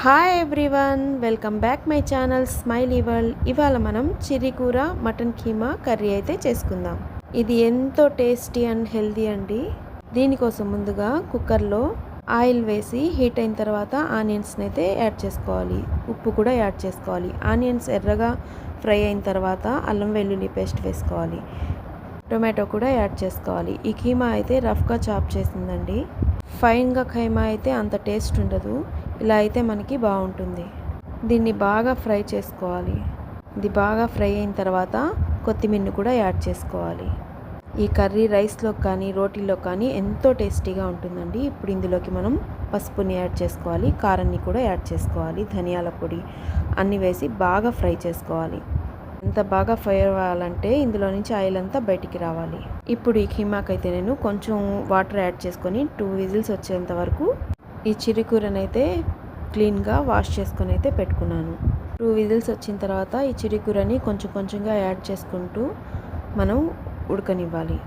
Hi everyone, welcome back my channel smiley world. ఇవాళ మనం చిరి కూర మటన్ కీమా కర్రీ అయితే చేసుకుందాం. ఇది ఎంతో టేస్టీ అండ్ హెల్దీ అండి. దీనికోసం ముందుగా కుక్కర్లో ఆయిల్ వేసి హీట్ అయిన తర్వాత ఆనియన్స్ని అయితే యాడ్ చేసుకోవాలి. ఉప్పు కూడా యాడ్ చేసుకోవాలి. ఆనియన్స్ ఎర్రగా ఫ్రై అయిన తర్వాత అల్లం వెల్లుల్లి పేస్ట్ వేసుకోవాలి. టొమాటో కూడా యాడ్ చేసుకోవాలి. ఈ కీమా అయితే రఫ్గా చాప్ చేసిందండి. ఫైన్గా కీమా అయితే అంత టేస్ట్ ఉండదు. ఇలా అయితే మనకి బాగుంటుంది. దీన్ని బాగా ఫ్రై చేసుకోవాలి. ఇది బాగా ఫ్రై అయిన తర్వాత కొత్తిమీరని కూడా యాడ్ చేసుకోవాలి. ఈ కర్రీ రైస్లో కానీ రోటీలో కానీ ఎంతో టేస్టీగా ఉంటుందండి. ఇప్పుడు ఇందులోకి మనం పసుపుని యాడ్ చేసుకోవాలి, కారాన్ని కూడా యాడ్ చేసుకోవాలి, ధనియాల పొడి అన్నీ వేసి బాగా ఫ్రై చేసుకోవాలి. ఎంత బాగా ఫ్రై అవ్వాలంటే ఇందులో నుంచి ఆయిల్ అంతా బయటికి రావాలి. ఇప్పుడు ఈ కీమాకైతే నేను కొంచెం వాటర్ యాడ్ చేసుకొని 2 విజిల్స్ వచ్చేంత వరకు ఈ చిరికూరనైతే క్లీన్గా వాష్ చేసుకొని అయితే పెట్టుకున్నాను. 2 విజిల్స్ వచ్చిన తర్వాత ఈ చిరికూరని కొంచెం కొంచెంగా యాడ్ చేసుకుంటూ మనం ఉడకనివ్వాలి.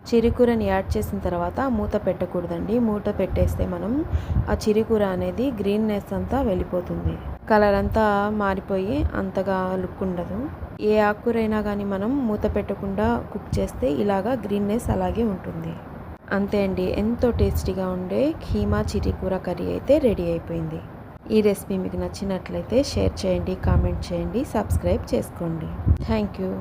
చిరికూరని యాడ్ చేసిన తర్వాత మూత పెట్టకూడదండి. మూత పెట్టేస్తే మనం ఆ చిరికూర అనేది గ్రీన్నెస్ అంతా వెళ్ళిపోతుంది. కలర్ అంతా మారిపోయి అంతగా లుక్ ఉండదు. ఏ ఆకుకూరైనా కానీ మనం మూత పెట్టకుండా కుక్ చేస్తే ఇలాగా గ్రీన్నెస్ అలాగే ఉంటుంది. అంతే అండి, ఎంతో టేస్టీగా ఉండే కీమా చిరికూర కర్రీ అయితే రెడీ అయిపోయింది. ఈ రెసిపీ మీకు నచ్చినట్లయితే షేర్ చేయండి, కామెంట్ చేయండి, సబ్స్క్రైబ్ చేసుకోండి. Thank you.